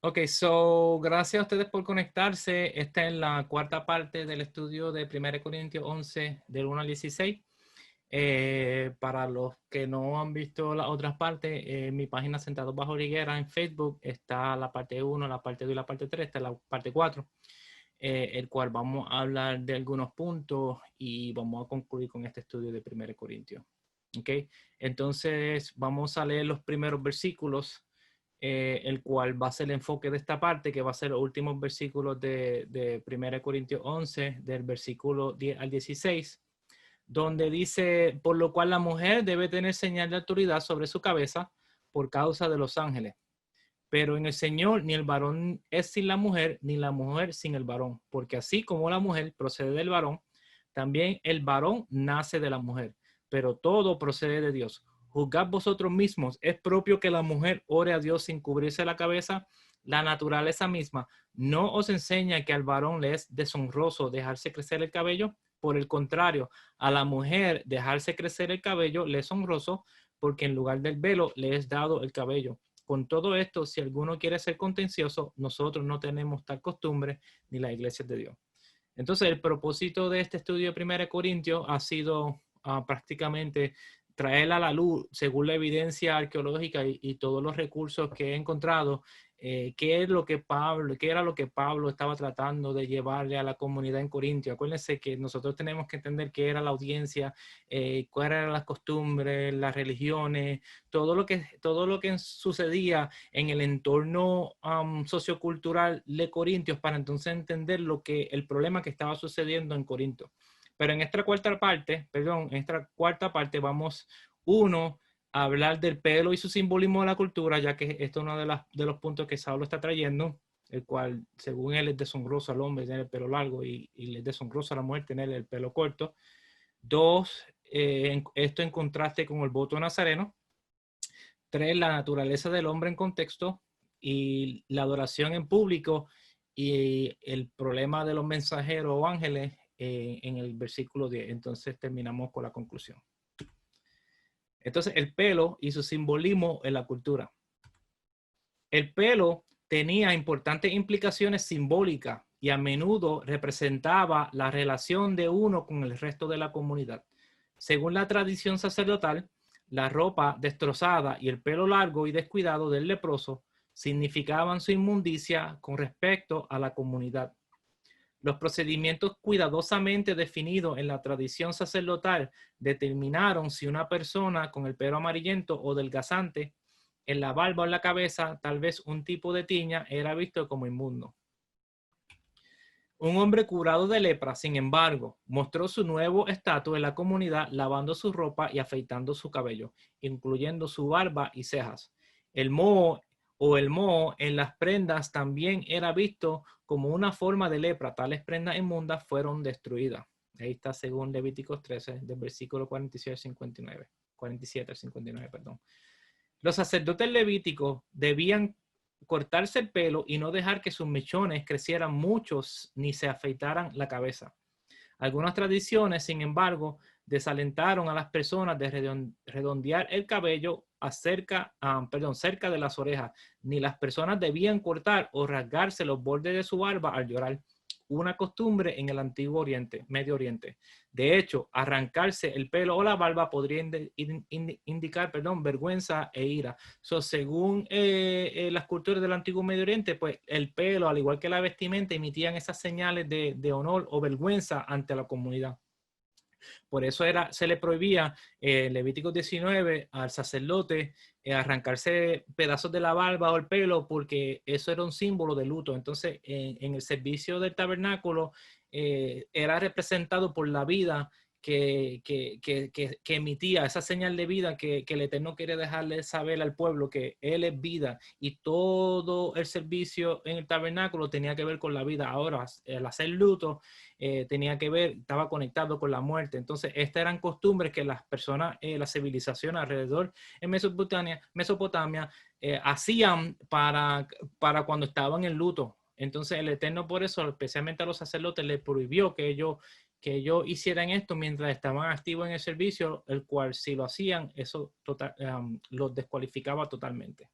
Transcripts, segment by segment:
Ok, so gracias a ustedes por conectarse. Esta es la cuarta parte del estudio de 1 Corintios 11, del 1 al 16. Para los que no han visto las otras partes, en mi página Sentados Bajo la Higuera en Facebook está la parte 1, la parte 2 y la parte 3, está la parte 4, el cual vamos a hablar de algunos puntos y vamos a concluir con este estudio de 1 Corintios. Ok, entonces vamos a leer los primeros versículos, el cual va a ser el enfoque de esta parte, que va a ser los últimos versículos de 1 Corintios 11, del versículo 10 al 16, donde dice: por lo cual la mujer debe tener señal de autoridad sobre su cabeza por causa de los ángeles. Pero en el Señor ni el varón es sin la mujer, ni la mujer sin el varón, porque así como la mujer procede del varón, también el varón nace de la mujer, pero todo procede de Dios. Juzgad vosotros mismos, ¿es propio que la mujer ore a Dios sin cubrirse la cabeza? La naturaleza misma no os enseña que al varón le es deshonroso dejarse crecer el cabello. Por el contrario, a la mujer dejarse crecer el cabello le es honroso, porque en lugar del velo le es dado el cabello. Con todo esto, si alguno quiere ser contencioso, nosotros no tenemos tal costumbre ni la iglesia de Dios. Entonces, el propósito de este estudio de 1 Corintios ha sido prácticamente traer a la luz, según la evidencia arqueológica y todos los recursos que he encontrado, qué era lo que Pablo estaba tratando de llevarle a la comunidad en Corintio. Acuérdense que nosotros tenemos que entender qué era la audiencia, cuáles eran las costumbres, las religiones, todo lo que sucedía en el entorno sociocultural de Corintios, para entonces entender el problema que estaba sucediendo en Corinto. Pero en esta cuarta parte vamos, a hablar del pelo y su simbolismo de la cultura, ya que esto es uno de los puntos que Saulo está trayendo, el cual, según él, es deshonroso al hombre tener el pelo largo y es deshonroso a la mujer tener el pelo corto. Dos, esto en contraste con el voto nazareno. Tres, la naturaleza del hombre en contexto y la adoración en público y el problema de los mensajeros o ángeles, en el versículo 10. Entonces terminamos con la conclusión. Entonces, el pelo y su simbolismo en la cultura. El pelo tenía importantes implicaciones simbólicas y a menudo representaba la relación de uno con el resto de la comunidad. Según la tradición sacerdotal, la ropa destrozada y el pelo largo y descuidado del leproso significaban su inmundicia con respecto a la comunidad. Los procedimientos cuidadosamente definidos en la tradición sacerdotal determinaron si una persona con el pelo amarillento o delgazante en la barba o en la cabeza, tal vez un tipo de tiña, era visto como inmundo. Un hombre curado de lepra, sin embargo, mostró su nuevo estatus en la comunidad lavando su ropa y afeitando su cabello, incluyendo su barba y cejas. El moho en las prendas también era visto como una forma de lepra. Tales prendas inmundas fueron destruidas. Ahí está, según Levíticos 13, del versículo 47 al 59, perdón. Los sacerdotes levíticos debían cortarse el pelo y no dejar que sus mechones crecieran muchos ni se afeitaran la cabeza. Algunas tradiciones, sin embargo, desalentaron a las personas de redondear el cabello cerca de las orejas. Ni las personas debían cortar o rasgarse los bordes de su barba al llorar, una costumbre en el antiguo Medio Oriente. De hecho, arrancarse el pelo o la barba podría indicar vergüenza e ira. Según las culturas del antiguo Medio Oriente, pues el pelo, al igual que la vestimenta, emitían esas señales de honor o vergüenza ante la comunidad. Por eso se le prohibía en Levítico 19 al sacerdote arrancarse pedazos de la barba o el pelo, porque eso era un símbolo de luto. Entonces, en el servicio del tabernáculo era representado por la vida que emitía, esa señal de vida que el Eterno quiere dejarle saber al pueblo, que Él es vida, y todo el servicio en el tabernáculo tenía que ver con la vida. Ahora, el hacer luto estaba conectado con la muerte. Entonces, estas eran costumbres que las personas, la civilización alrededor en Mesopotamia hacían para cuando estaban en luto. Entonces, el Eterno, por eso, especialmente a los sacerdotes, les prohibió que ellos hicieran esto mientras estaban activos en el servicio, el cual, si lo hacían, eso los descualificaba totalmente.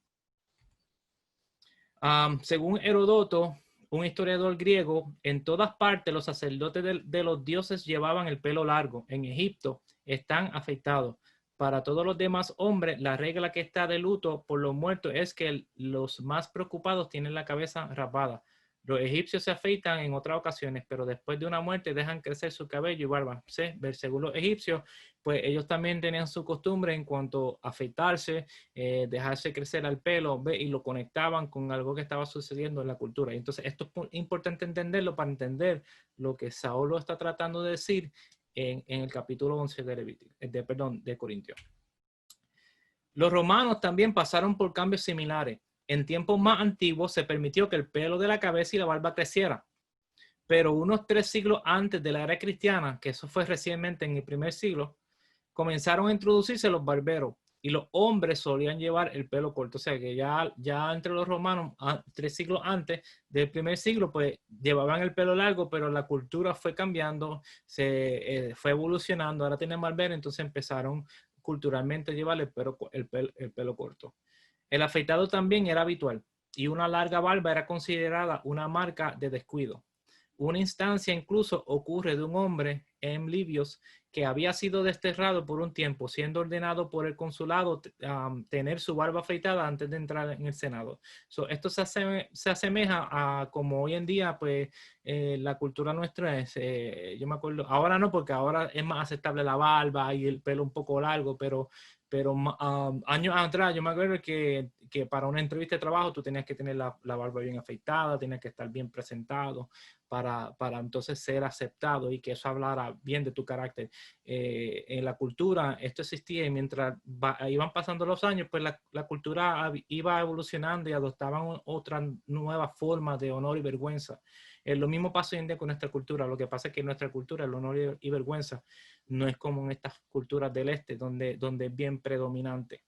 Según Heródoto, un historiador griego, en todas partes los sacerdotes de los dioses llevaban el pelo largo. En Egipto están afeitados. Para todos los demás hombres, la regla que está de luto por los muertos es que los más preocupados tienen la cabeza rapada. Los egipcios se afeitan en otras ocasiones, pero después de una muerte dejan crecer su cabello y barba. Según los egipcios, pues ellos también tenían su costumbre en cuanto a afeitarse, dejarse crecer el pelo, y lo conectaban con algo que estaba sucediendo en la cultura. Y entonces esto es importante entenderlo para entender lo que Saulo está tratando de decir en el capítulo 11 de Corintios. Los romanos también pasaron por cambios similares. En tiempos más antiguos se permitió que el pelo de la cabeza y la barba creciera, pero unos 3 siglos antes de la era cristiana, que eso fue recientemente en el primer siglo, comenzaron a introducirse los barberos y los hombres solían llevar el pelo corto. O sea que ya entre los romanos, 3 siglos antes del primer siglo, pues llevaban el pelo largo, pero la cultura fue cambiando, fue evolucionando. Ahora tienen barbero, entonces empezaron culturalmente a llevar el pelo corto. El afeitado también era habitual y una larga barba era considerada una marca de descuido. Una instancia incluso ocurre de un hombre en Libios que había sido desterrado por un tiempo, siendo ordenado por el consulado tener su barba afeitada antes de entrar en el Senado. Esto se asemeja a como hoy en día, pues, la cultura nuestra es, yo me acuerdo, ahora no, porque ahora es más aceptable la barba y el pelo un poco largo, pero años atrás yo me acuerdo que para una entrevista de trabajo tú tenías que tener la barba bien afeitada, tenías que estar bien presentado para entonces ser aceptado y que eso hablara bien de tu carácter. En la cultura esto existía y mientras iban pasando los años, pues la cultura iba evolucionando y adoptaban otra nueva forma de honor y vergüenza. Lo mismo pasa hoy en día con nuestra cultura. Lo que pasa es que en nuestra cultura el honor y vergüenza no es como en estas culturas del este, donde es bien predominante.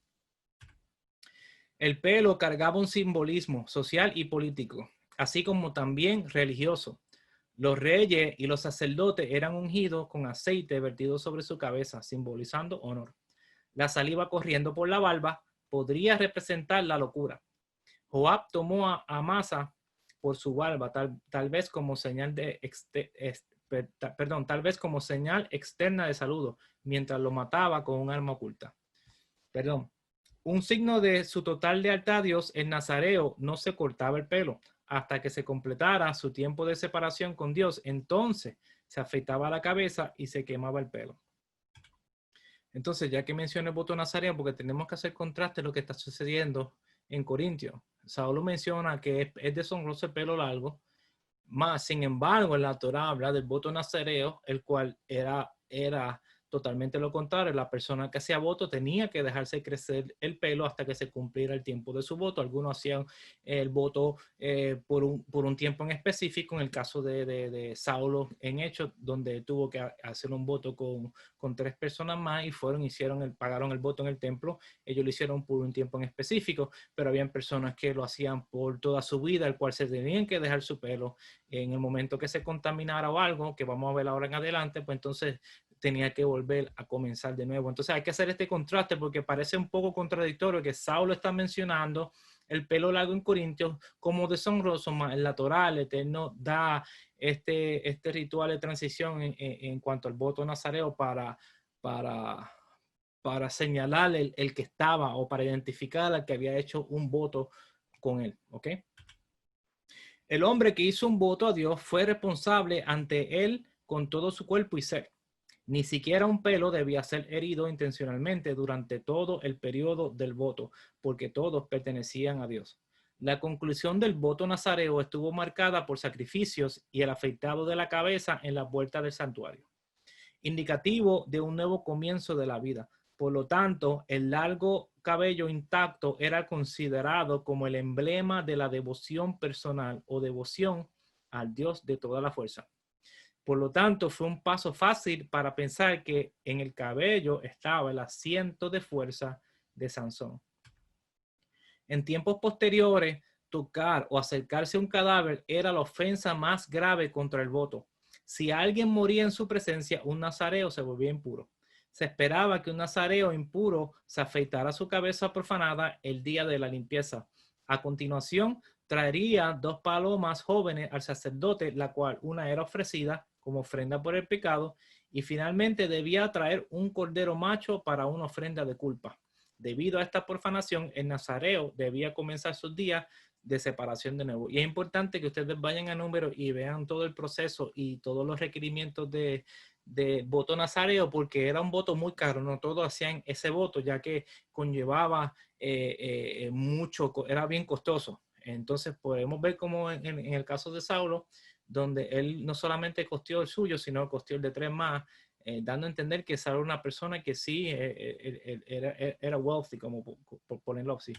El pelo cargaba un simbolismo social y político, así como también religioso. Los reyes y los sacerdotes eran ungidos con aceite vertido sobre su cabeza, simbolizando honor. La saliva corriendo por la barba podría representar la locura. Joab tomó a Amasa por su barba, tal vez como señal tal vez como señal externa de saludo, mientras lo mataba con un arma oculta. Un signo de su total lealtad a Dios, el nazareo no se cortaba el pelo hasta que se completara su tiempo de separación con Dios. Entonces se afeitaba la cabeza y se quemaba el pelo. Entonces, ya que mencioné el voto nazareo, porque tenemos que hacer contraste de lo que está sucediendo en Corintios. Saulo menciona que es deshonroso el pelo largo, más sin embargo en la Torá habla del voto nazareo, el cual era totalmente lo contrario. La persona que hacía voto tenía que dejarse crecer el pelo hasta que se cumpliera el tiempo de su voto. Algunos hacían el voto por un tiempo en específico. En el caso de Saulo en Hechos, donde tuvo que hacer un voto con 3 personas más y pagaron el voto en el templo. Ellos lo hicieron por un tiempo en específico, pero habían personas que lo hacían por toda su vida, el cual se tenían que dejar su pelo. En el momento que se contaminara o algo, que vamos a ver ahora en adelante, pues entonces tenía que volver a comenzar de nuevo. Entonces hay que hacer este contraste porque parece un poco contradictorio que Saulo está mencionando el pelo largo en Corintios como deshonroso, más en la Torá el Eterno da este ritual de transición en cuanto al voto nazareo para señalar el que estaba o para identificar al que había hecho un voto con él, ¿ok? El hombre que hizo un voto a Dios fue responsable ante él con todo su cuerpo y ser. Ni siquiera un pelo debía ser herido intencionalmente durante todo el periodo del voto, porque todos pertenecían a Dios. La conclusión del voto nazareo estuvo marcada por sacrificios y el afeitado de la cabeza en la puerta del santuario, indicativo de un nuevo comienzo de la vida. Por lo tanto, el largo cabello intacto era considerado como el emblema de la devoción personal o devoción al Dios de toda la fuerza. Por lo tanto, fue un paso fácil para pensar que en el cabello estaba el asiento de fuerza de Sansón. En tiempos posteriores, tocar o acercarse a un cadáver era la ofensa más grave contra el voto. Si alguien moría en su presencia, un nazareo se volvía impuro. Se esperaba que un nazareo impuro se afeitara su cabeza profanada el día de la limpieza. A continuación, traería 2 palomas jóvenes al sacerdote, la cual una era ofrecida como ofrenda por el pecado, y finalmente debía traer un cordero macho para una ofrenda de culpa. Debido a esta profanación, el nazareo debía comenzar sus días de separación de nuevo. Y es importante que ustedes vayan a Números y vean todo el proceso y todos los requerimientos de voto nazareo, porque era un voto muy caro, no todos hacían ese voto, ya que conllevaba mucho, era bien costoso. Entonces podemos ver como en el caso de Saulo, donde él no solamente costeó el suyo, sino costeó el de 3 más, dando a entender que Saulo era una persona que sí era wealthy, como por ponerlo así.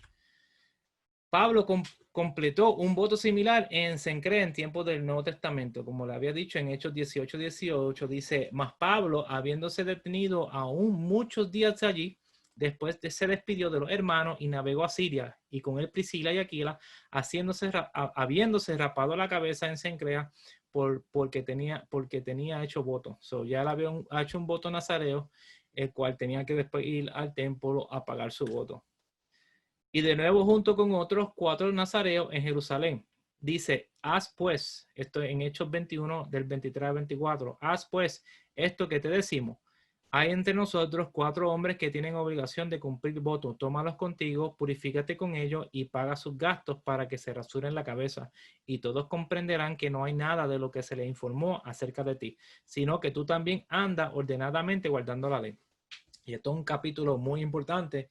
Pablo completó un voto similar en Cencrea en tiempos del Nuevo Testamento, como le había dicho en Hechos 18:18, dice, mas Pablo, habiéndose detenido aún muchos días allí, después se despidió de los hermanos y navegó a Siria, y con él Priscila y Aquila, habiéndose rapado la cabeza en Cencrea, porque tenía hecho voto. Ya él había hecho un voto nazareo, el cual tenía que después ir al templo a pagar su voto. Y de nuevo junto con otros 4 nazareos en Jerusalén. Dice, haz pues, esto en Hechos 21 del 23 al 24, haz pues esto que te decimos. Hay entre nosotros 4 hombres que tienen obligación de cumplir voto. Tómalos contigo, purifícate con ellos y paga sus gastos para que se rasuren la cabeza. Y todos comprenderán que no hay nada de lo que se les informó acerca de ti, sino que tú también andas ordenadamente guardando la ley. Y esto es un capítulo muy importante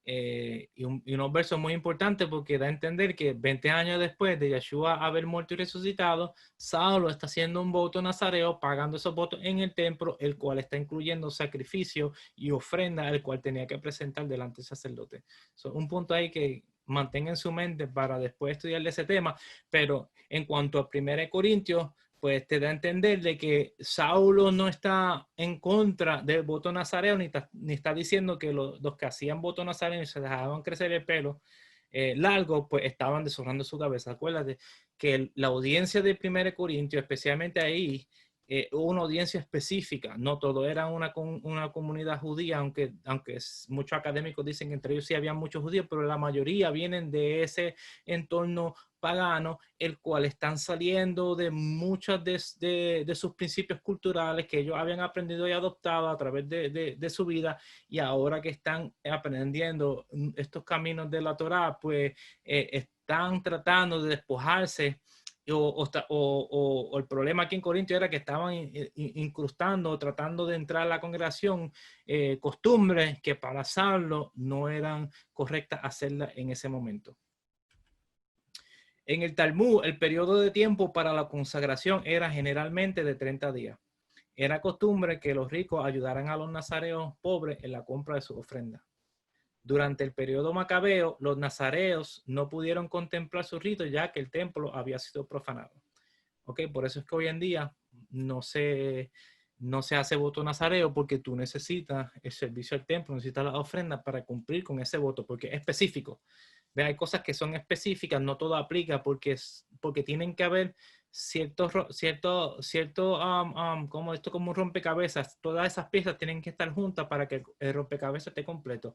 y unos versos muy importantes porque da a entender que 20 años después de Yeshua haber muerto y resucitado, Saulo está haciendo un voto nazareo, pagando esos votos en el templo, el cual está incluyendo sacrificio y ofrenda, el cual tenía que presentar delante del sacerdote. Un punto ahí que mantenga en su mente para después estudiar ese tema, pero en cuanto a 1 Corintios, pues te da a entender de que Saulo no está en contra del voto nazareo, ni está diciendo que los que hacían voto nazareo y se dejaban crecer el pelo largo, pues estaban deshonrando su cabeza. Acuérdate que la audiencia de 1 Corintios, especialmente ahí, una audiencia específica, no todo era una comunidad judía, aunque muchos académicos dicen que entre ellos sí había muchos judíos, pero la mayoría vienen de ese entorno pagano, el cual están saliendo de muchos de sus principios culturales que ellos habían aprendido y adoptado a través de su vida, y ahora que están aprendiendo estos caminos de la Torá, pues están tratando de despojarse. O el problema aquí en Corinto era que estaban incrustando, tratando de entrar a la congregación, costumbres que para Saulo no eran correctas hacerlas en ese momento. En el Talmud, el periodo de tiempo para la consagración era generalmente de 30 días. Era costumbre que los ricos ayudaran a los nazareos pobres en la compra de sus ofrendas. Durante el periodo macabeo, los nazareos no pudieron contemplar su rito ya que el templo había sido profanado. Por eso es que hoy en día no se hace voto nazareo, porque tú necesitas el servicio al templo, necesitas las ofrendas para cumplir con ese voto, porque es específico. Hay cosas que son específicas, no todo aplica porque tienen que haber como esto, como un rompecabezas, todas esas piezas tienen que estar juntas para que el rompecabezas esté completo.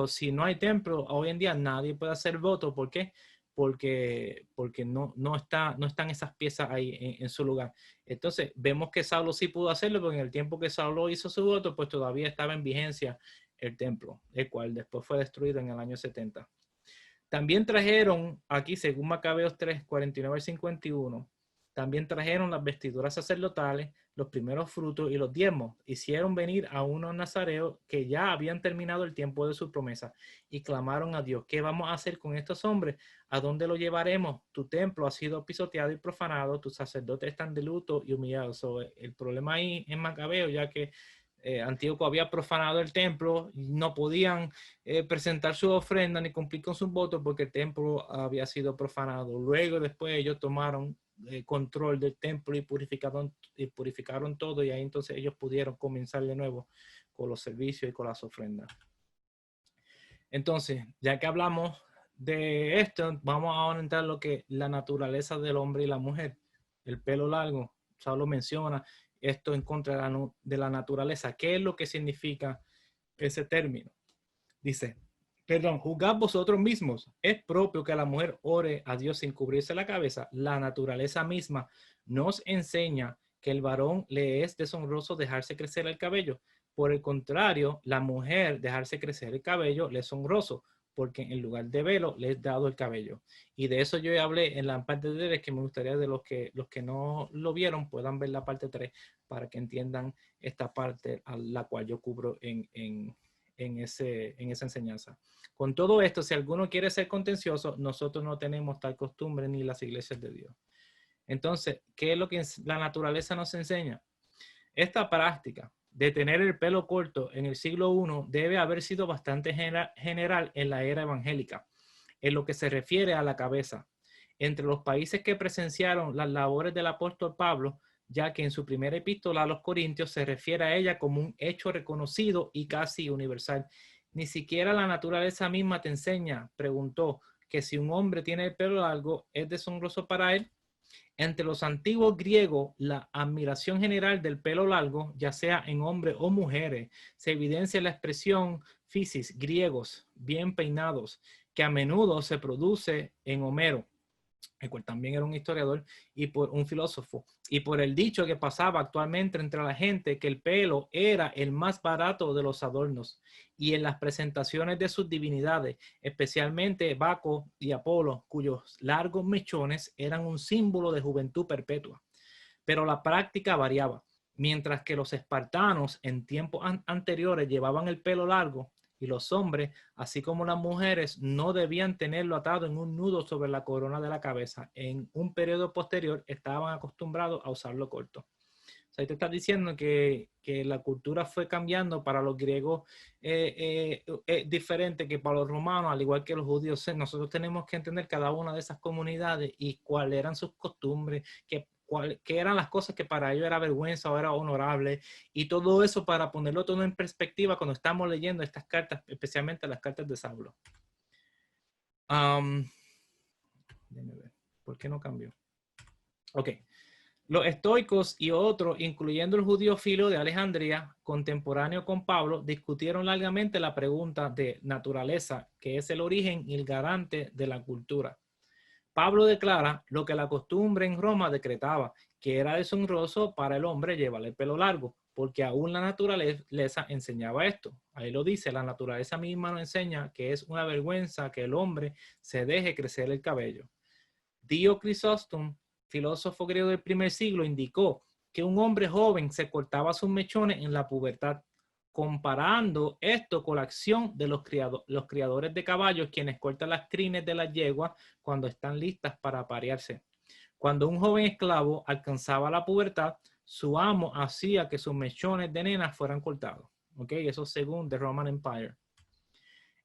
Si no hay templo, hoy en día nadie puede hacer voto. ¿Por qué? Porque no están esas piezas ahí en su lugar. Entonces, vemos que Saulo sí pudo hacerlo, porque en el tiempo que Saulo hizo su voto, pues todavía estaba en vigencia el templo, el cual después fue destruido en el año 70. También trajeron, aquí según Macabeos 3, 49 al 51, también trajeron las vestiduras sacerdotales, los primeros frutos y los diezmos. Hicieron venir a unos nazareos que ya habían terminado el tiempo de su promesa y clamaron a Dios: ¿qué vamos a hacer con estos hombres? ¿A dónde los llevaremos? Tu templo ha sido pisoteado y profanado, tus sacerdotes están de luto y humillados. El problema ahí en Macabeo, ya que Antíoco había profanado el templo, no podían presentar su ofrenda ni cumplir con sus votos porque el templo había sido profanado. Luego después ellos tomaron control del templo y purificaron todo, y ahí entonces ellos pudieron comenzar de nuevo con los servicios y con las ofrendas. Entonces, ya que hablamos de esto, vamos a entrar en lo que la naturaleza del hombre y la mujer. El pelo largo, Saulo menciona esto en contra de la naturaleza. ¿Qué es lo que significa ese término? Dice, Perdón, juzgad vosotros mismos. ¿Es propio que la mujer ore a Dios sin cubrirse la cabeza? La naturaleza misma nos enseña que el varón le es deshonroso dejarse crecer el cabello. Por el contrario, la mujer dejarse crecer el cabello le es honroso, porque en lugar de velo le es dado el cabello. Y de eso yo hablé en la parte de 3, que me gustaría de los que no lo vieron puedan ver la parte 3 para que entiendan esta parte a la cual yo cubro en esa enseñanza. Con todo esto, si alguno quiere ser contencioso, nosotros no tenemos tal costumbre ni las iglesias de Dios. Entonces, ¿qué es lo que la naturaleza nos enseña? Esta práctica de tener el pelo corto en el siglo I debe haber sido bastante general en la era evangélica, en lo que se refiere a la cabeza. Entre los países que presenciaron las labores del apóstol Pablo, ya que en su primera epístola a los Corintios se refiere a ella como un hecho reconocido y casi universal. Ni siquiera la naturaleza misma te enseña, preguntó, que si un hombre tiene el pelo largo, ¿es deshonroso para él? Entre los antiguos griegos, la admiración general del pelo largo, ya sea en hombres o mujeres, se evidencia en la expresión physis, griegos, bien peinados, que a menudo se produce en Homero, el cual también era un historiador y por un filósofo, y por el dicho que pasaba actualmente entre la gente que el pelo era el más barato de los adornos, y en las presentaciones de sus divinidades, especialmente Baco y Apolo, cuyos largos mechones eran un símbolo de juventud perpetua. Pero la práctica variaba. Mientras que los espartanos en tiempos anteriores llevaban el pelo largo, y los hombres, así como las mujeres, no debían tenerlo atado en un nudo sobre la corona de la cabeza. En un periodo posterior estaban acostumbrados a usarlo corto. O sea, ahí te está diciendo que la cultura fue cambiando para los griegos diferente que para los romanos, al igual que los judíos. Nosotros tenemos que entender cada una de esas comunidades y cuáles eran sus costumbres, qué eran las cosas que para ellos era vergüenza o era honorable, y todo eso para ponerlo todo en perspectiva cuando estamos leyendo estas cartas, especialmente las cartas de Saulo. Déjame ver, ¿por qué no cambió? Ok. Los estoicos y otros, incluyendo el judío Filo de Alejandría, contemporáneo con Pablo, discutieron largamente la pregunta de naturaleza, que es el origen y el garante de la cultura. Pablo declara lo que la costumbre en Roma decretaba, que era deshonroso para el hombre llevar el pelo largo, porque aún la naturaleza enseñaba esto. Ahí lo dice, la naturaleza misma nos enseña que es una vergüenza que el hombre se deje crecer el cabello. Dio Crisóstomo, filósofo griego del primer siglo, indicó que un hombre joven se cortaba sus mechones en la pubertad, comparando esto con la acción de los criadores de caballos, quienes cortan las crines de las yeguas cuando están listas para aparearse. Cuando un joven esclavo alcanzaba la pubertad, su amo hacía que sus mechones de nena fueran cortados. ¿Okay? Eso según The Roman Empire.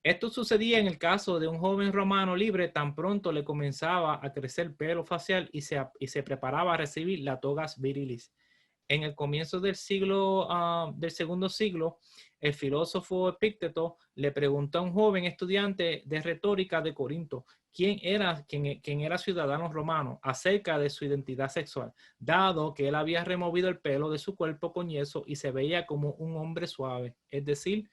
Esto sucedía en el caso de un joven romano libre, tan pronto le comenzaba a crecer pelo facial y se preparaba a recibir la togas virilis. En el comienzo del segundo siglo, el filósofo Epícteto le preguntó a un joven estudiante de retórica de Corinto quién era ciudadano romano acerca de su identidad sexual, dado que él había removido el pelo de su cuerpo con yeso y se veía como un hombre suave, es decir,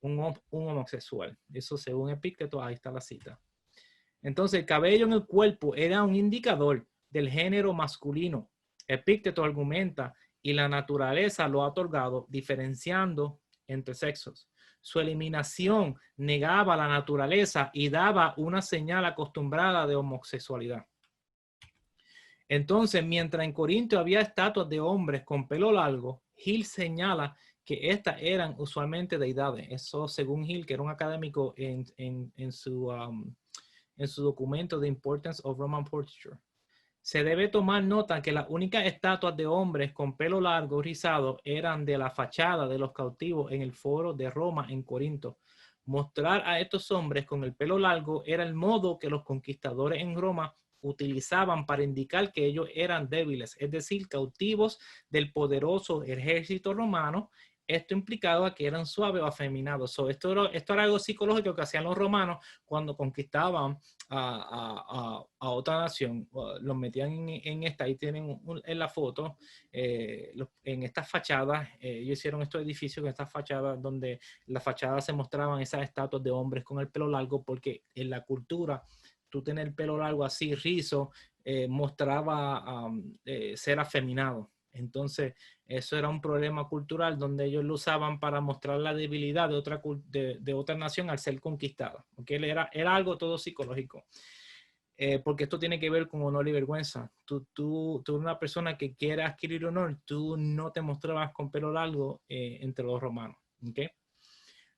un homosexual. Eso según Epícteto, ahí está la cita. Entonces, el cabello en el cuerpo era un indicador del género masculino. Epícteto argumenta y la naturaleza lo ha otorgado diferenciando entre sexos. Su eliminación negaba la naturaleza y daba una señal acostumbrada de homosexualidad. Entonces, mientras en Corinto había estatuas de hombres con pelo largo, Hill señala que estas eran usualmente deidades. Eso según Hill, que era un académico en su documento The Importance of Roman Portraiture. Se debe tomar nota que las únicas estatuas de hombres con pelo largo rizado eran de la fachada de los cautivos en el foro de Roma en Corinto. Mostrar a estos hombres con el pelo largo era el modo que los conquistadores en Roma utilizaban para indicar que ellos eran débiles, es decir, cautivos del poderoso ejército romano, esto implicaba que eran suaves o afeminados. Esto era algo psicológico que hacían los romanos cuando conquistaban a otra nación. Los metían en esta, ahí tienen en la foto, en estas fachadas, ellos hicieron estos edificios con estas fachadas donde las fachadas se mostraban esas estatuas de hombres con el pelo largo, porque en la cultura, tú tener el pelo largo así, rizo, mostraba ser afeminado. Entonces, eso era un problema cultural donde ellos lo usaban para mostrar la debilidad de otra nación al ser conquistada. ¿Okay? Era algo todo psicológico. Porque esto tiene que ver con honor y vergüenza. Tú eres una persona que quiere adquirir honor, tú no te mostrabas con pelo largo entre los romanos. ¿Okay?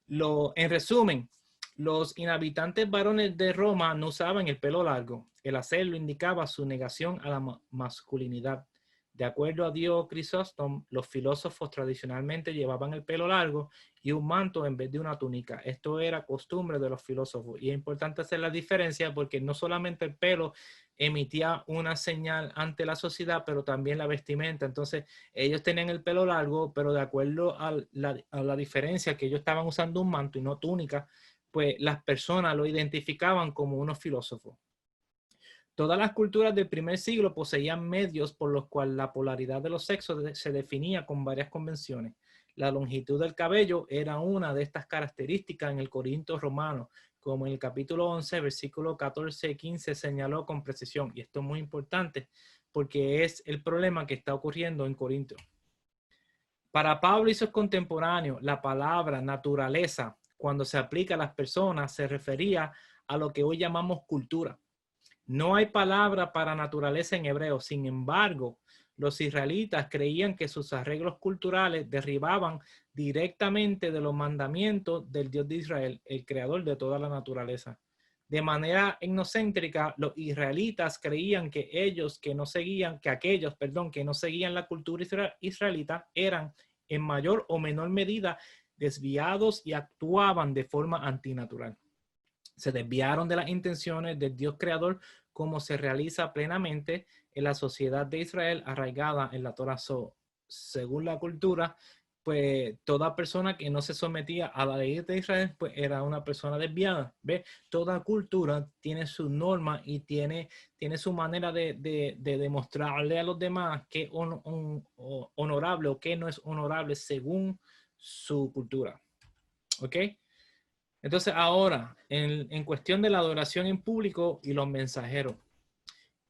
En resumen, los inhabitantes varones de Roma no usaban el pelo largo. El hacerlo indicaba su negación a la masculinidad. De acuerdo a Dio Crisóstomo, los filósofos tradicionalmente llevaban el pelo largo y un manto en vez de una túnica. Esto era costumbre de los filósofos. Y es importante hacer la diferencia porque no solamente el pelo emitía una señal ante la sociedad, pero también la vestimenta. Entonces, ellos tenían el pelo largo, pero de acuerdo a la diferencia que ellos estaban usando un manto y no túnica, pues las personas lo identificaban como unos filósofos. Todas las culturas del primer siglo poseían medios por los cuales la polaridad de los sexos se definía con varias convenciones. La longitud del cabello era una de estas características en el Corinto romano, como en el capítulo 11, versículo 14 y 15 señaló con precisión. Y esto es muy importante porque es el problema que está ocurriendo en Corinto. Para Pablo y sus contemporáneos, la palabra naturaleza, cuando se aplica a las personas, se refería a lo que hoy llamamos cultura. No hay palabra para naturaleza en hebreo. Sin embargo, los israelitas creían que sus arreglos culturales derivaban directamente de los mandamientos del Dios de Israel, el creador de toda la naturaleza. De manera etnocéntrica, los israelitas creían que aquellos que no seguían la cultura israelita eran en mayor o menor medida desviados y actuaban de forma antinatural. Se desviaron de las intenciones del Dios creador, como se realiza plenamente en la sociedad de Israel arraigada en la Torah. Según la cultura, pues toda persona que no se sometía a la ley de Israel, pues era una persona desviada. ¿Ve? Toda cultura tiene su norma y tiene su manera de demostrarle a los demás qué es honorable o qué no es honorable según su cultura. ¿Ok? Entonces ahora, en cuestión de la adoración en público y los mensajeros,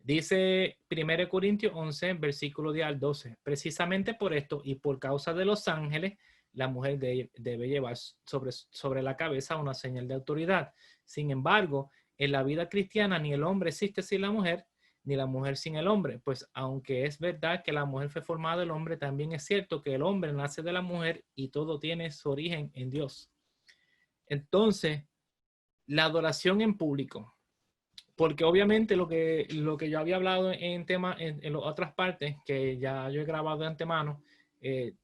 dice 1 Corintios 11, versículo 10 al 12, precisamente por esto y por causa de los ángeles, la mujer debe llevar sobre la cabeza una señal de autoridad. Sin embargo, en la vida cristiana ni el hombre existe sin la mujer, ni la mujer sin el hombre, pues aunque es verdad que la mujer fue formada del hombre, también es cierto que el hombre nace de la mujer y todo tiene su origen en Dios. Entonces, la adoración en público, porque obviamente lo que yo había hablado en las otras partes que ya yo he grabado de antemano,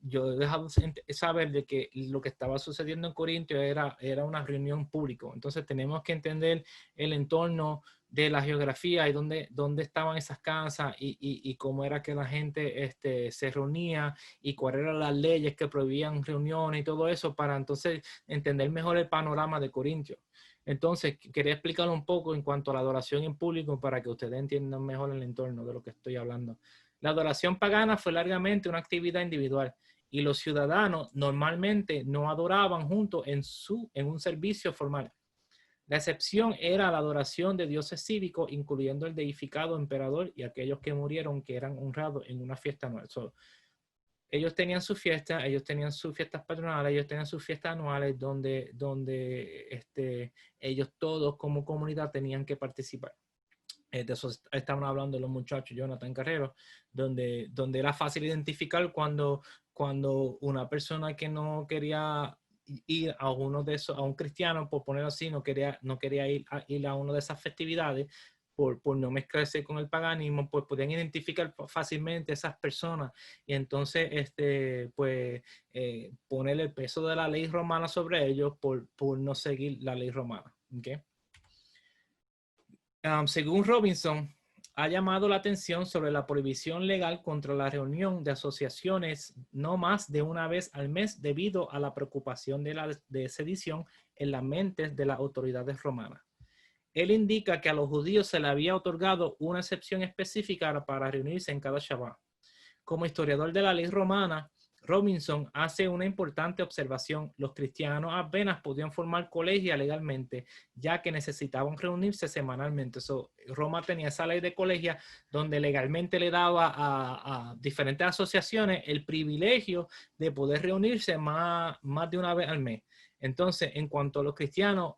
yo he dejado saber de que lo que estaba sucediendo en Corinto era una reunión pública. Entonces tenemos que entender el entorno de la geografía y dónde estaban esas casas y cómo era que la gente se reunía y cuáles eran las leyes que prohibían reuniones y todo eso para entonces entender mejor el panorama de Corinto. Entonces, quería explicar un poco en cuanto a la adoración en público para que ustedes entiendan mejor el entorno de lo que estoy hablando. La adoración pagana fue largamente una actividad individual y los ciudadanos normalmente no adoraban juntos en un servicio formal. La excepción era la adoración de dioses cívicos, incluyendo el deificado emperador y aquellos que murieron que eran honrados en una fiesta anual. Ellos tenían sus fiestas, ellos tenían sus fiestas patronales, ellos tenían sus fiestas anuales donde ellos todos como comunidad tenían que participar. De eso estaban hablando los muchachos, Jonathan Carrero, donde era fácil identificar cuando una persona que no quería ir a uno de esos, a un cristiano, por ponerlo así, no quería ir a una de esas festividades, por no mezclarse con el paganismo, pues podían identificar fácilmente esas personas y entonces poner el peso de la ley romana sobre ellos por no seguir la ley romana. ¿Okay? Según Robinson, ha llamado la atención sobre la prohibición legal contra la reunión de asociaciones no más de una vez al mes debido a la preocupación de sedición en las mentes de las autoridades romanas. Él indica que a los judíos se le había otorgado una excepción específica para reunirse en cada Shabbat. Como historiador de la ley romana, Robinson hace una importante observación. Los cristianos apenas podían formar colegios legalmente, ya que necesitaban reunirse semanalmente. Roma tenía esa ley de colegia donde legalmente le daba a diferentes asociaciones el privilegio de poder reunirse más de una vez al mes. Entonces, en cuanto a los cristianos,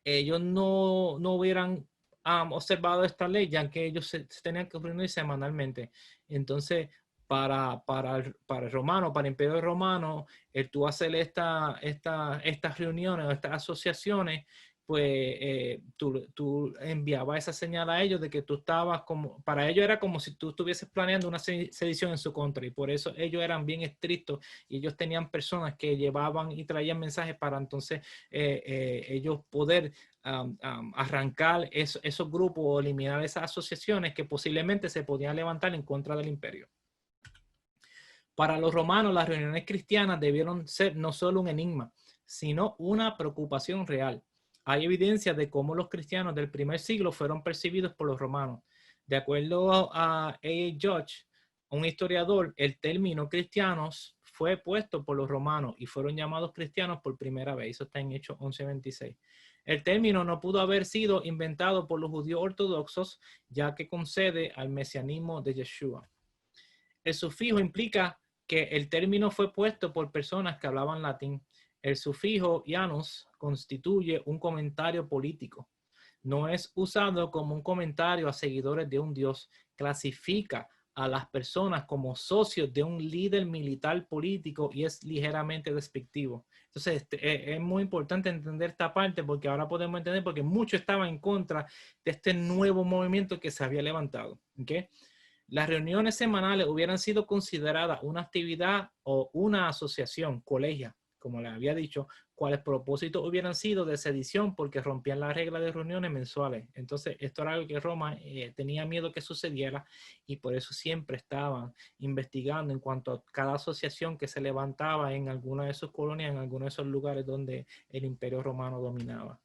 ellos no hubieran observado esta ley, ya que ellos se tenían que reunir semanalmente. Entonces, para el romano, para el imperio romano, tú hacer estas reuniones, estas asociaciones, pues tú enviabas esa señal a ellos de que tú estabas como, para ellos era como si tú estuvieses planeando una sedición en su contra, y por eso ellos eran bien estrictos y ellos tenían personas que llevaban y traían mensajes para entonces ellos poder arrancar esos grupos o eliminar esas asociaciones que posiblemente se podían levantar en contra del imperio. Para los romanos, las reuniones cristianas debieron ser no solo un enigma, sino una preocupación real. Hay evidencia de cómo los cristianos del primer siglo fueron percibidos por los romanos. De acuerdo a A. Judge, un historiador, el término cristianos fue puesto por los romanos y fueron llamados cristianos por primera vez. Eso está en Hechos 11:26. El término no pudo haber sido inventado por los judíos ortodoxos, ya que concede al mesianismo de Yeshua. El sufijo implica que el término fue puesto por personas que hablaban latín. El sufijo "ianos" constituye un comentario político. No es usado como un comentario a seguidores de un dios. Clasifica a las personas como socios de un líder militar político y es ligeramente despectivo. Entonces, es muy importante entender esta parte porque ahora podemos entender porque muchos estaban en contra de este nuevo movimiento que se había levantado. ¿Okay? Las reuniones semanales hubieran sido consideradas una actividad o una asociación, colegia, como les había dicho, cuáles propósitos hubieran sido de sedición porque rompían la regla de reuniones mensuales. Entonces, esto era algo que Roma tenía miedo que sucediera y por eso siempre estaban investigando en cuanto a cada asociación que se levantaba en alguna de sus colonias, en alguno de esos lugares donde el imperio romano dominaba.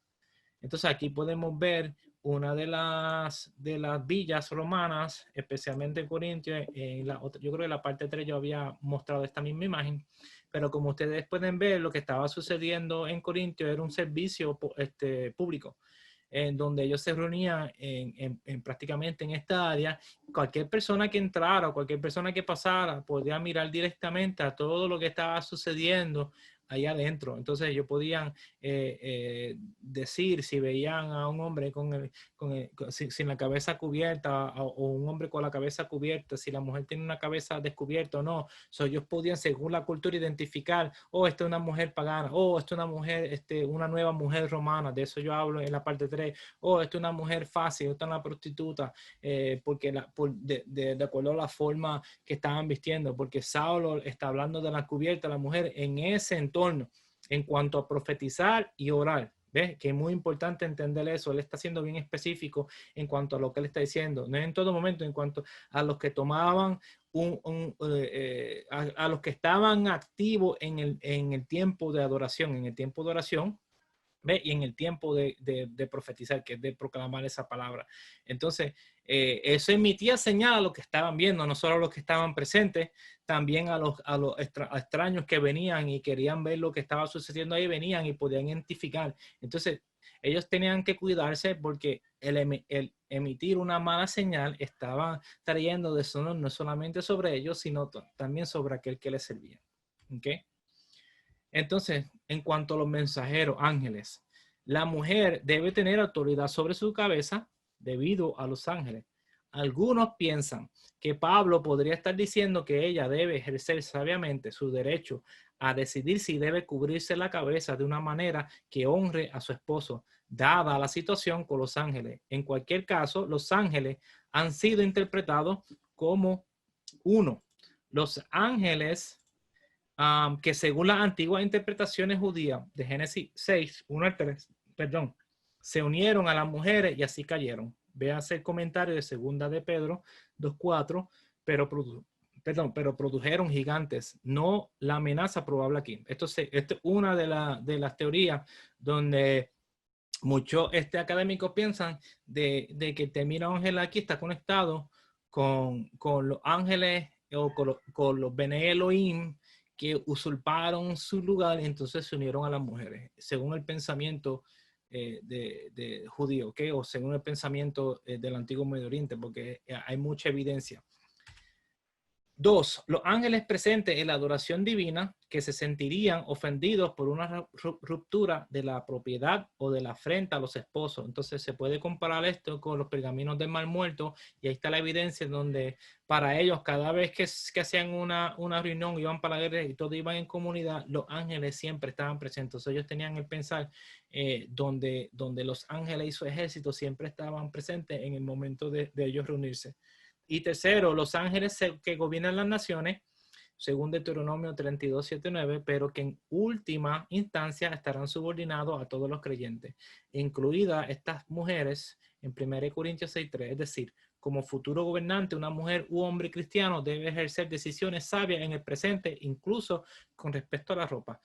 Entonces aquí podemos ver una de las villas romanas, especialmente en Corintio. Yo creo que en la parte 3 yo había mostrado esta misma imagen, pero como ustedes pueden ver, lo que estaba sucediendo en Corintio era un servicio público, en donde ellos se reunían prácticamente en esta área. Cualquier persona que entrara o cualquier persona que pasara podía mirar directamente a todo lo que estaba sucediendo ahí adentro. Entonces ellos podían decir si veían a un hombre sin la cabeza cubierta o un hombre con la cabeza cubierta, si la mujer tiene una cabeza descubierta o no. Ellos podían, según la cultura, identificar, esta es una mujer pagana, esta es una mujer, una nueva mujer romana. De eso yo hablo en la parte 3. Esta es una mujer fácil, esta es una prostituta, porque de acuerdo a la forma que estaban vistiendo, porque Saulo está hablando de la cubierta de la mujer en ese entorno en cuanto a profetizar y orar. ¿Ves? Que es muy importante entender eso. Él está siendo bien específico en cuanto a lo que él está diciendo. No en todo momento, en cuanto a los que tomaban a los que estaban activos en el tiempo de adoración. En el tiempo de oración, ¿ve? Y en el tiempo de profetizar, que es de proclamar esa palabra. Entonces, eso emitía señal a los que estaban viendo, no solo a los que estaban presentes, también a los extraños que venían y querían ver lo que estaba sucediendo ahí, venían y podían identificar. Entonces, ellos tenían que cuidarse porque el emitir una mala señal estaba trayendo deshonor no solamente sobre ellos, sino también sobre aquel que les servía. ¿Okay? Entonces, en cuanto a los mensajeros, ángeles, la mujer debe tener autoridad sobre su cabeza debido a los ángeles. Algunos piensan que Pablo podría estar diciendo que ella debe ejercer sabiamente su derecho a decidir si debe cubrirse la cabeza de una manera que honre a su esposo, dada la situación con los ángeles. En cualquier caso, los ángeles han sido interpretados como uno. Los ángeles que según las antiguas interpretaciones judías de Génesis 6, 1 al 3, se unieron a las mujeres y así cayeron. Véase el comentario de segunda de Pedro 2:4, pero produjeron gigantes, no la amenaza probable aquí. Esto es una de las teorías donde muchos académicos piensan de que el término ángel aquí está conectado con los ángeles o con los Bene Elohim que usurparon su lugar y entonces se unieron a las mujeres, según el pensamiento de judío, ¿okay? O según el pensamiento del antiguo Medio Oriente, porque hay mucha evidencia. 2. Los ángeles presentes en la adoración divina que se sentirían ofendidos por una ruptura de la propiedad o de la afrenta a los esposos. Entonces se puede comparar esto con los pergaminos del Mar Muerto y ahí está la evidencia donde para ellos cada vez que hacían una reunión, iban para la guerra y todos iban en comunidad, los ángeles siempre estaban presentes. Entonces ellos tenían el pensar donde los ángeles y su ejército siempre estaban presentes en el momento de ellos reunirse. Y tercero, los ángeles que gobiernan las naciones, según Deuteronomio 32:7-9, pero que en última instancia estarán subordinados a todos los creyentes, incluidas estas mujeres en 1 Corintios 6:3. Es decir, como futuro gobernante, una mujer u hombre cristiano debe ejercer decisiones sabias en el presente, incluso con respecto a la ropa.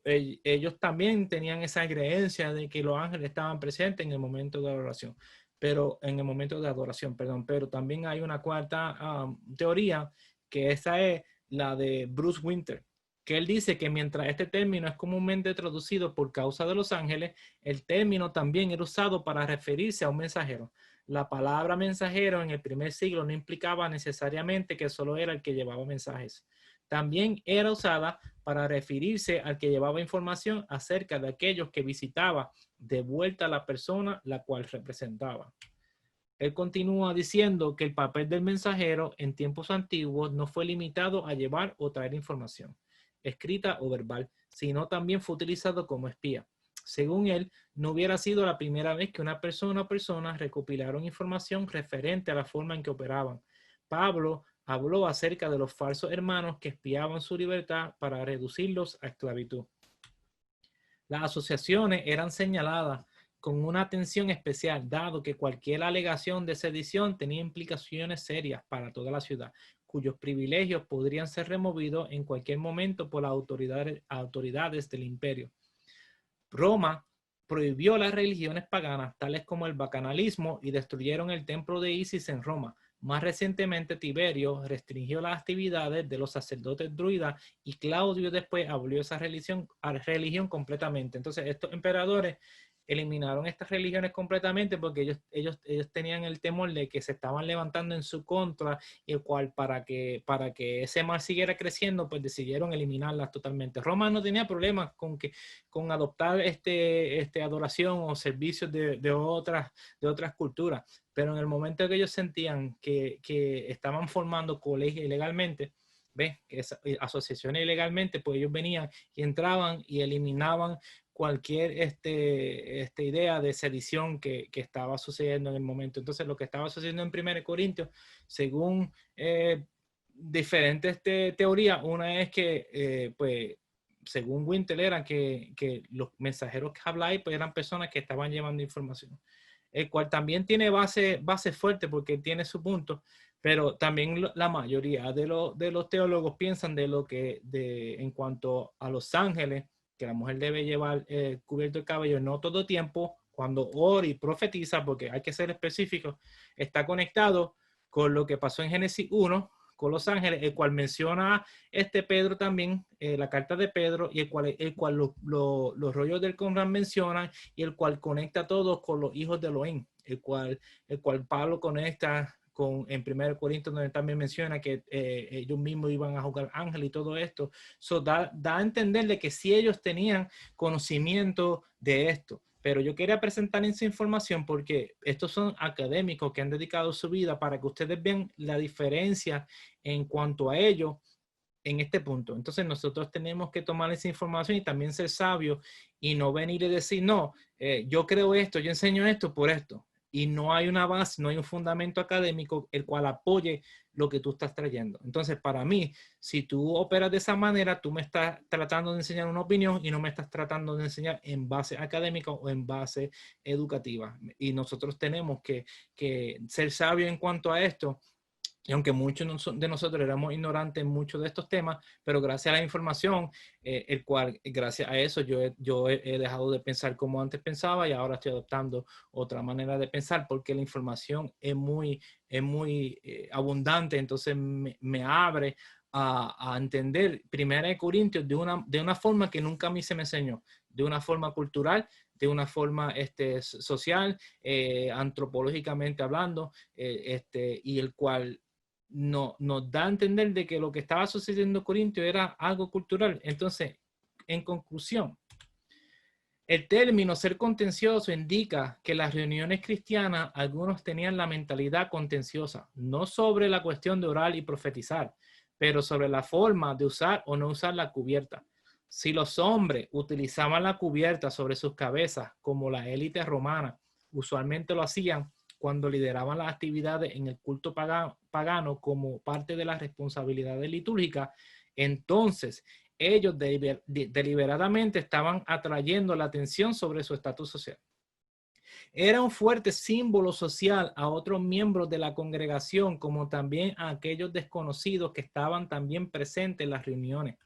Ellos también tenían esa creencia de que los ángeles estaban presentes en el momento de la oración. Pero en el momento de adoración, pero también hay una cuarta teoría, que esa es la de Bruce Winter, que él dice que mientras este término es comúnmente traducido por causa de los ángeles, el término también era usado para referirse a un mensajero. La palabra mensajero en el primer siglo no implicaba necesariamente que solo era el que llevaba mensajes. También era usada para referirse al que llevaba información acerca de aquellos que visitaba de vuelta a la persona la cual representaba. Él continúa diciendo que el papel del mensajero en tiempos antiguos no fue limitado a llevar o traer información, escrita o verbal, sino también fue utilizado como espía. Según él, no hubiera sido la primera vez que una persona o personas recopilaron información referente a la forma en que operaban. Pablo habló acerca de los falsos hermanos que espiaban su libertad para reducirlos a esclavitud. Las asociaciones eran señaladas con una atención especial, dado que cualquier alegación de sedición tenía implicaciones serias para toda la ciudad, cuyos privilegios podrían ser removidos en cualquier momento por las autoridades del imperio. Roma prohibió las religiones paganas, tales como el bacanalismo, y destruyeron el templo de Isis en Roma. Más recientemente, Tiberio restringió las actividades de los sacerdotes druidas y Claudio después abolió esa religión completamente. Entonces, estos emperadores eliminaron estas religiones completamente porque ellos tenían el temor de que se estaban levantando en su contra, y el cual para que ese mal siguiera creciendo, pues decidieron eliminarlas totalmente. Roma no tenía problemas con adoptar adoración o servicios de otras culturas, pero en el momento que ellos sentían que estaban formando colegios ilegalmente, ¿ves? Asociaciones ilegalmente, pues ellos venían y entraban y eliminaban cualquier idea de sedición que estaba sucediendo en el momento. Entonces, lo que estaba sucediendo en 1 Corintios, según diferentes teorías, una es que, pues, según Winter, eran que los mensajeros que habláis, pues eran personas que estaban llevando información, el cual también tiene base fuerte porque tiene su punto, pero también la mayoría de los teólogos piensan en cuanto a los ángeles, que la mujer debe llevar cubierto el cabello no todo tiempo, cuando ora y profetiza, porque hay que ser específico, está conectado con lo que pasó en Génesis 1, con los ángeles, el cual menciona Pedro también, la carta de Pedro, y el cual los rollos del Qumran mencionan, y el cual conecta a todos con los hijos de Elohim, el cual Pablo conecta en 1 Corintios, donde también menciona que ellos mismos iban a jugar ángel y todo esto. Da a entenderle que sí ellos tenían conocimiento de esto. Pero yo quería presentar esa información porque estos son académicos que han dedicado su vida para que ustedes vean la diferencia en cuanto a ello en este punto. Entonces nosotros tenemos que tomar esa información y también ser sabios y no venir y decir, no, yo creo esto, yo enseño esto por esto. y no hay una base, no hay un fundamento académico el cual apoye lo que tú estás trayendo. Entonces, para mí, si tú operas de esa manera, tú me estás tratando de enseñar una opinión y no me estás tratando de enseñar en base académica o en base educativa. Y nosotros tenemos que ser sabios en cuanto a esto. Y aunque muchos de nosotros éramos ignorantes en muchos de estos temas, pero gracias a la información, el cual gracias a eso yo he dejado de pensar como antes pensaba y ahora estoy adoptando otra manera de pensar porque la información es muy abundante, entonces me abre a entender Primera de Corintios de una forma que nunca a mí se me enseñó, de una forma cultural, de una forma social, antropológicamente hablando, y el cual nos da a entender de que lo que estaba sucediendo en Corintio era algo cultural. Entonces, en conclusión, el término ser contencioso indica que las reuniones cristianas, algunos tenían la mentalidad contenciosa, no sobre la cuestión de orar y profetizar, pero sobre la forma de usar o no usar la cubierta. Si los hombres utilizaban la cubierta sobre sus cabezas, como la élite romana usualmente lo hacían, cuando lideraban las actividades en el culto pagano como parte de las responsabilidades litúrgicas, entonces ellos deliberadamente estaban atrayendo la atención sobre su estatus social. Era un fuerte símbolo social a otros miembros de la congregación, como también a aquellos desconocidos que estaban también presentes en las reuniones.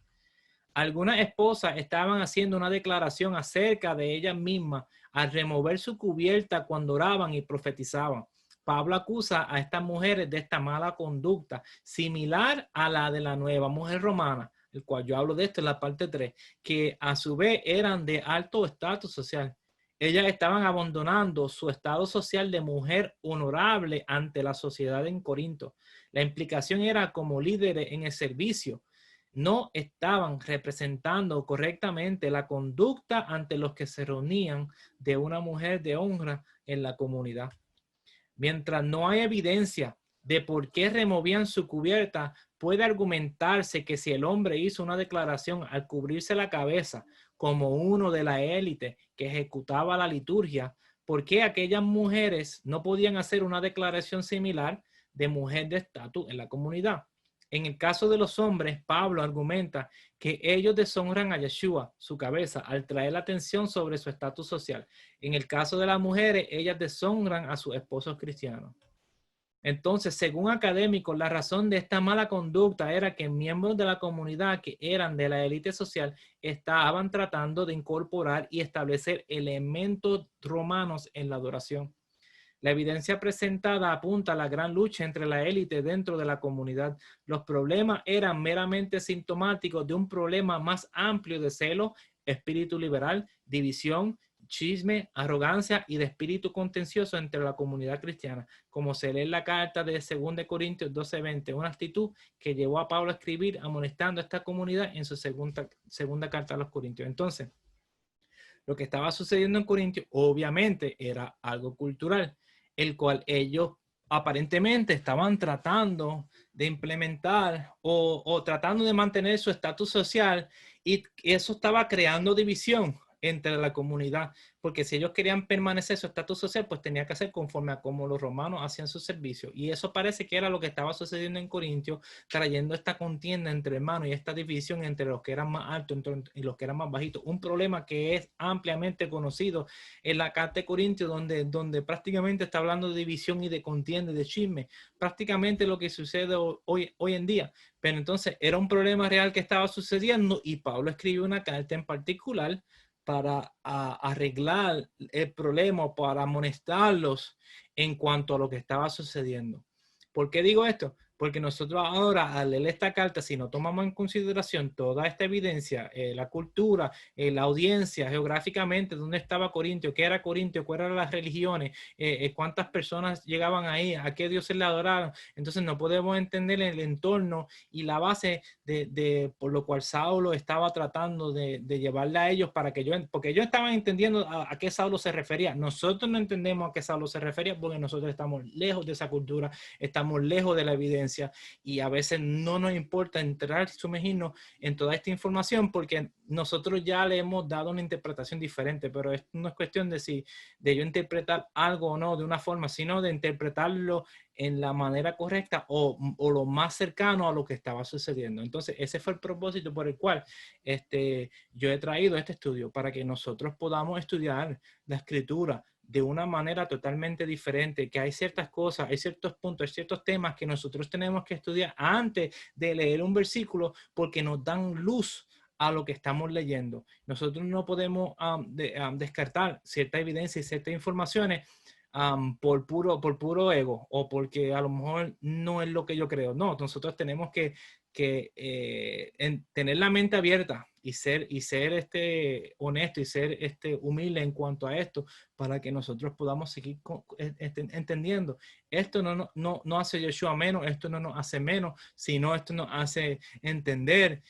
Algunas esposas estaban haciendo una declaración acerca de ellas mismas al remover su cubierta cuando oraban y profetizaban. Pablo acusa a estas mujeres de esta mala conducta, similar a la de la nueva mujer romana, el cual yo hablo de esto en la parte 3, que a su vez eran de alto estatus social. Ellas estaban abandonando su estado social de mujer honorable ante la sociedad en Corinto. La implicación era como líderes en el servicio no estaban representando correctamente la conducta ante los que se reunían de una mujer de honra en la comunidad. Mientras no hay evidencia de por qué removían su cubierta, puede argumentarse que si el hombre hizo una declaración al cubrirse la cabeza como uno de la élite que ejecutaba la liturgia, ¿por qué aquellas mujeres no podían hacer una declaración similar de mujer de estatus en la comunidad? En el caso de los hombres, Pablo argumenta que ellos deshonran a Yeshua, su cabeza, al traer la atención sobre su estatus social. En el caso de las mujeres, ellas deshonran a sus esposos cristianos. Entonces, según académicos, la razón de esta mala conducta era que miembros de la comunidad que eran de la élite social estaban tratando de incorporar y establecer elementos romanos en la adoración. La evidencia presentada apunta a la gran lucha entre la élite dentro de la comunidad. Los problemas eran meramente sintomáticos de un problema más amplio de celo, espíritu liberal, división, chisme, arrogancia y de espíritu contencioso entre la comunidad cristiana, como se lee en la carta de 2 Corintios 12:20, una actitud que llevó a Pablo a escribir amonestando a esta comunidad en su segunda carta a los Corintios. Entonces, lo que estaba sucediendo en Corintios obviamente era algo cultural, el cual ellos aparentemente estaban tratando de implementar o tratando de mantener su estatus social, y eso estaba creando división entre la comunidad, porque si ellos querían permanecer su estatus social, pues tenía que hacer conforme a como los romanos hacían su servicio. Y eso parece que era lo que estaba sucediendo en Corintios, trayendo esta contienda entre hermanos y esta división entre los que eran más altos y los que eran más bajitos. Un problema que es ampliamente conocido en la carta de Corintios, donde prácticamente está hablando de división y de contienda y de chisme. Prácticamente lo que sucede hoy en día. Pero entonces era un problema real que estaba sucediendo y Pablo escribió una carta en particular para arreglar el problema, para amonestarlos en cuanto a lo que estaba sucediendo. ¿Por qué digo esto? Porque nosotros ahora, al leer esta carta, si no tomamos en consideración toda esta evidencia, la cultura, la audiencia, geográficamente, dónde estaba Corintio, qué era Corintio, cuáles eran las religiones, cuántas personas llegaban ahí, a qué dioses le adoraron, entonces no podemos entender el entorno y la base por lo cual Saulo estaba tratando de llevarle a ellos para que porque ellos estaban entendiendo a qué Saulo se refería. Nosotros no entendemos a qué Saulo se refería porque nosotros estamos lejos de esa cultura, estamos lejos de la evidencia. evidencia y a veces no nos importa entrar, sumergirnos en toda esta información porque nosotros ya le hemos dado una interpretación diferente, pero esto no es cuestión de yo interpretar algo o no de una forma, sino de interpretarlo en la manera correcta o lo más cercano a lo que estaba sucediendo. Entonces, ese fue el propósito por el cual yo he traído este estudio, para que nosotros podamos estudiar la escritura de una manera totalmente diferente, que hay ciertas cosas, hay ciertos puntos, hay ciertos temas que nosotros tenemos que estudiar antes de leer un versículo porque nos dan luz a lo que estamos leyendo. Nosotros no podemos descartar cierta evidencia y ciertas informaciones por puro ego o porque a lo mejor no es lo que yo creo. No, nosotros tenemos que tener la mente abierta y ser honesto y ser humilde en cuanto a esto para que nosotros podamos seguir entendiendo. Esto no hace Yeshua menos, esto no nos hace menos, sino esto nos hace entender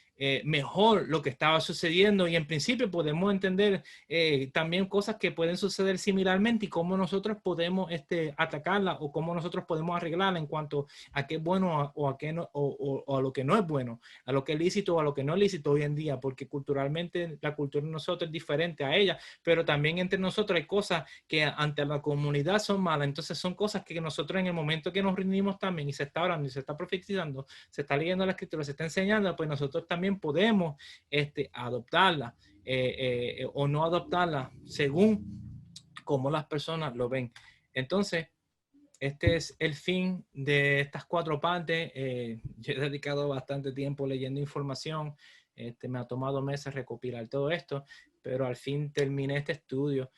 mejor lo que estaba sucediendo y en principio podemos entender también cosas que pueden suceder similarmente y cómo nosotros podemos atacarla o cómo nosotros podemos arreglarla en cuanto a qué es bueno o a qué no, o a lo que no es bueno, a lo que es lícito o a lo que no es lícito hoy en día, porque culturalmente la cultura de nosotros es diferente a ella, pero también entre nosotros hay cosas que ante la comunidad son malas, entonces son cosas que nosotros en el momento que nos reunimos también y se está hablando y se está profetizando, se está leyendo la escritura, se está enseñando, pues nosotros también podemos adoptarla o no adoptarla según cómo las personas lo ven. Entonces, este es el fin de estas 4 partes. Yo he dedicado bastante tiempo leyendo información. Me ha tomado meses recopilar todo esto, pero al fin terminé este estudio.